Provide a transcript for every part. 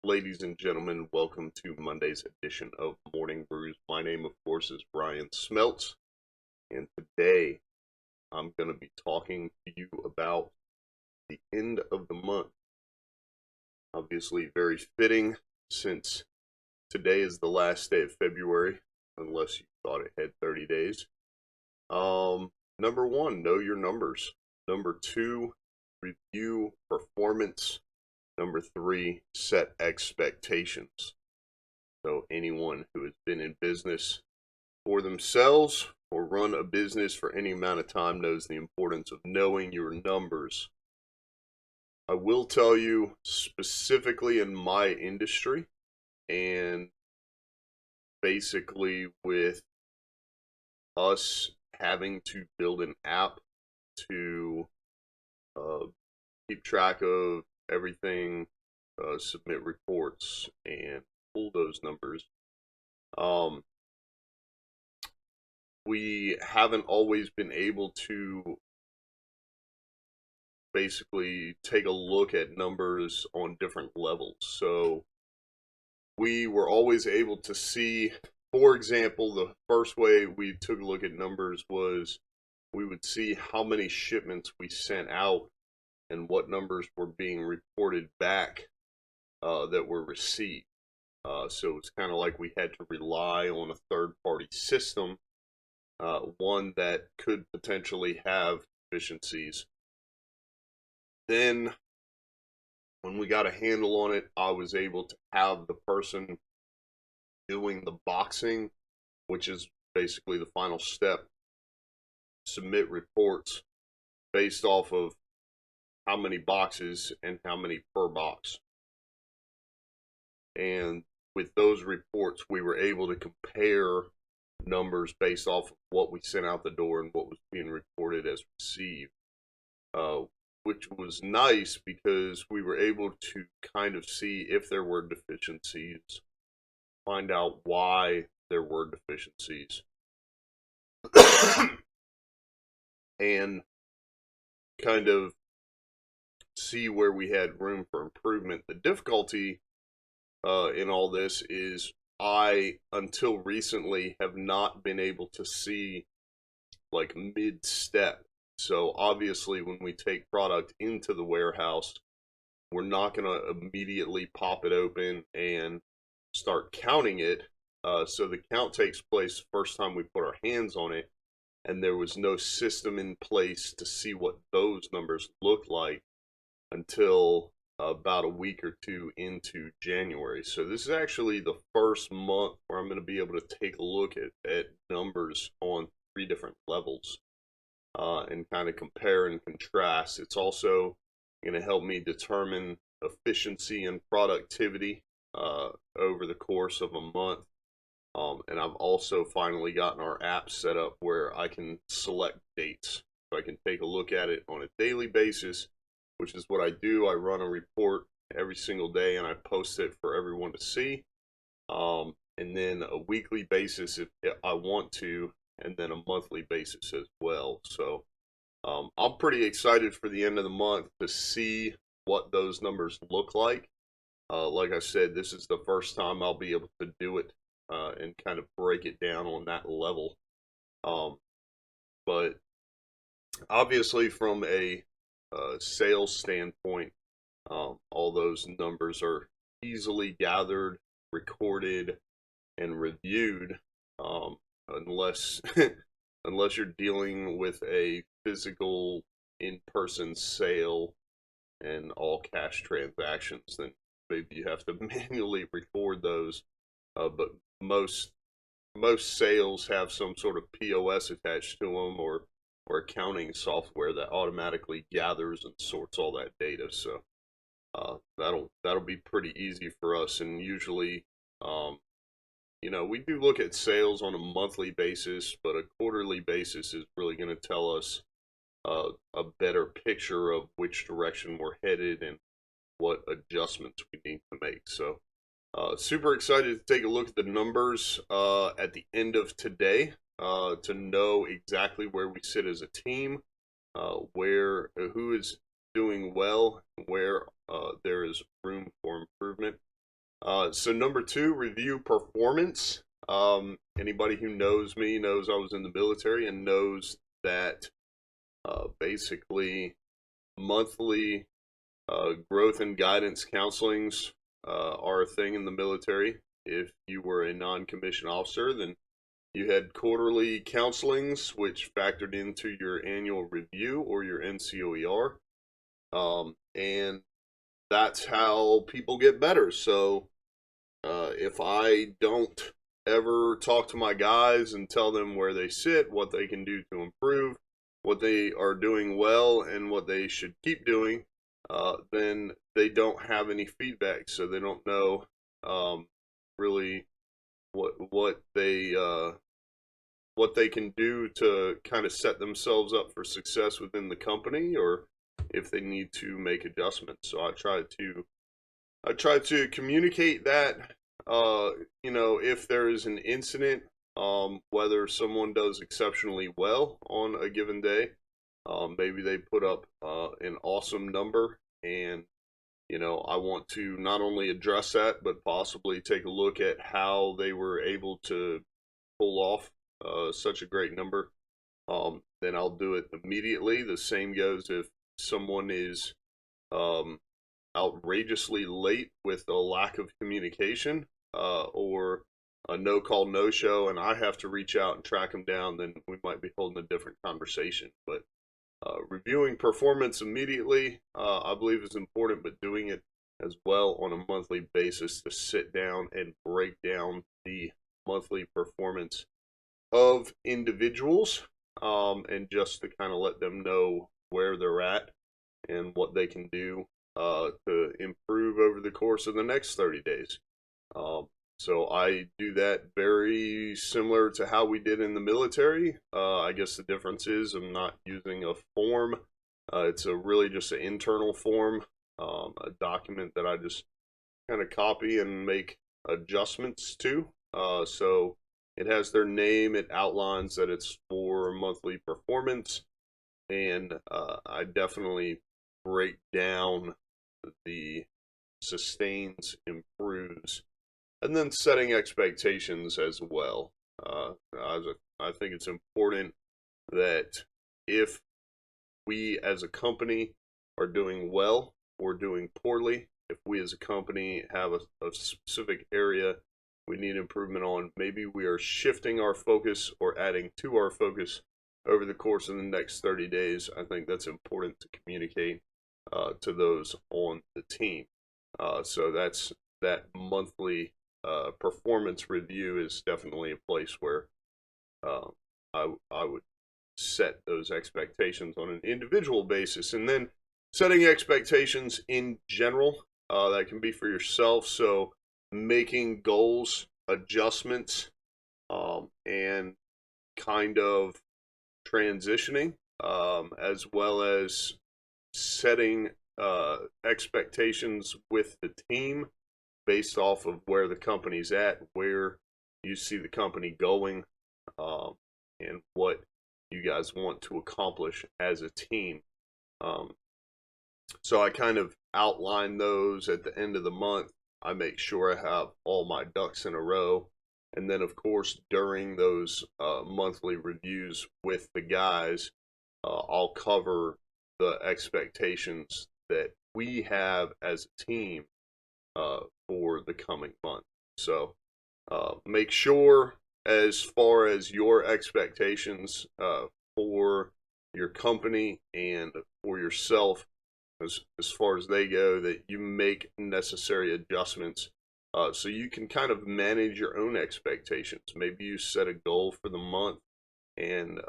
Ladies and gentlemen, welcome to Monday's edition of Morning Brews. My name, of course, is Ryan Smeltz, and today I'm going to be talking to you about the end of the month. Obviously, very fitting since today is the last day of February, unless you thought it had 30 days. Number one, know your numbers. Number two, review performance. Number three, set expectations. So anyone who has been in business for themselves or run a business for any amount of time knows the importance of knowing your numbers. I will tell you specifically in my industry and basically with us having to build an app to keep track of everything, submit reports, and pull those numbers. We haven't always been able to basically take a look at numbers on different levels. So we were always able to see, for example, the first way we took a look at numbers was we would see how many shipments we sent out and what numbers were being reported back that were received. So it's kind of like we had to rely on a third-party system, one that could potentially have deficiencies. Then, when we got a handle on it, I was able to have the person doing the boxing, which is basically the final step, submit reports based off of how many boxes and how many per box. And with those reports, we were able to compare numbers based off of what we sent out the door and what was being reported as received, which was nice because we were able to kind of see if there were deficiencies, find out why there were deficiencies, and kind of see where we had room for improvement. The difficulty in all this is I, until recently, have not been able to see like mid-step. So obviously when we take product into the warehouse, we're not going to immediately pop it open and start counting it. So the count takes place the first time we put our hands on it, and there was no system in place to see what those numbers look like until about a week or two into January. So this is actually the first month where I'm going to be able to take a look at numbers on three different levels and kind of compare and contrast. It's also going to help me determine efficiency and productivity over the course of a month. And I've also finally gotten our app set up where I can select dates. So I can take a look at it on a daily basis, which is what I do. I run a report every single day and I post it for everyone to see. And then a weekly basis if I want to, and then a monthly basis as well. So I'm pretty excited for the end of the month to see what those numbers look like. Like I said, this is the first time I'll be able to do it and kind of break it down on that level. But obviously from a sales standpoint, all those numbers are easily gathered, recorded, and reviewed, unless unless you're dealing with a physical in-person sale and all cash transactions, then maybe you have to manually record those. But most sales have some sort of POS attached to them, or accounting software that automatically gathers and sorts all that data. So that'll be pretty easy for us. And usually, we do look at sales on a monthly basis, but a quarterly basis is really going to tell us a better picture of which direction we're headed and what adjustments we need to make. So super excited to take a look at the numbers at the end of today to know exactly where we sit as a team, who is doing well, where there is room for improvement. So number two, review performance. Anybody who knows me knows I was in the military and knows that basically monthly growth and guidance counselings are a thing in the military. If you were a non-commissioned officer, then you had quarterly counselings, which factored into your annual review or your NCOER. And that's how people get better. So if I don't ever talk to my guys and tell them where they sit, what they can do to improve, what they are doing well, and what they should keep doing, then they don't have any feedback. So they don't know really what they can do to kind of set themselves up for success within the company, or if they need to make adjustments. So I try to communicate that, if there is an incident, whether someone does exceptionally well on a given day, maybe they put up an awesome number, and I want to not only address that, but possibly take a look at how they were able to pull off such a great number. Then I'll do it immediately. The same goes if someone is outrageously late with a lack of communication, or a no call, no show, and I have to reach out and track them down, then we might be holding a different conversation. But reviewing performance immediately, I believe, is important, but doing it as well on a monthly basis to sit down and break down the monthly performance of individuals, and just to kind of let them know where they're at and what they can do to improve over the course of the next 30 days. So I do that very similar to how we did in the military. I guess the difference is I'm not using a form. It's really just an internal form, a document that I just kind of copy and make adjustments to. So it has their name. It outlines that it's for monthly performance, and I definitely break down the sustains, improves, and then setting expectations as well. I think it's important that if we as a company are doing well or doing poorly, if we as a company have a specific area we need improvement on, maybe we are shifting our focus or adding to our focus over the course of the next 30 days. I think that's important to communicate to those on the team. So that monthly performance review is definitely a place where I would set those expectations on an individual basis, and then setting expectations in general, that can be for yourself. So making goals, adjustments, and kind of transitioning, as well as setting expectations with the team based off of where the company's at, where you see the company going, and what you guys want to accomplish as a team. So I kind of outline those at the end of the month. I make sure I have all my ducks in a row. And then, of course, during those monthly reviews with the guys, I'll cover the expectations that we have as a team for the coming month. So make sure, as far as your expectations for your company and for yourself, as far as they go, that you make necessary adjustments so you can kind of manage your own expectations. Maybe you set a goal for the month and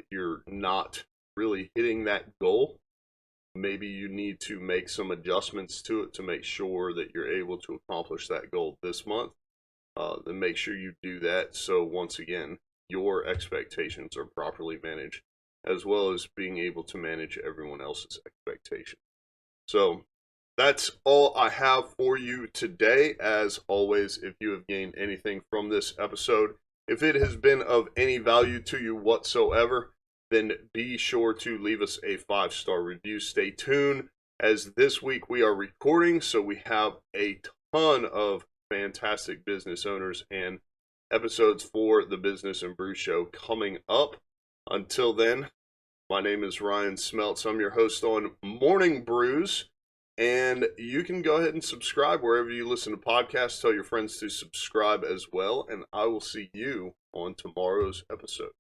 you're not really hitting that goal. Maybe you need to make some adjustments to it to make sure that you're able to accomplish that goal this month. Then make sure you do that. So once again, your expectations are properly managed, as well as being able to manage everyone else's expectations. So that's all I have for you today. As always, if you have gained anything from this episode, if it has been of any value to you whatsoever, then be sure to leave us a 5-star review. Stay tuned, as this week we are recording, so we have a ton of fantastic business owners and episodes for the Business and Brew Show coming up. Until then, my name is Ryan Smeltz. I'm your host on Morning Brews, and you can go ahead and subscribe wherever you listen to podcasts. Tell your friends to subscribe as well, and I will see you on tomorrow's episode.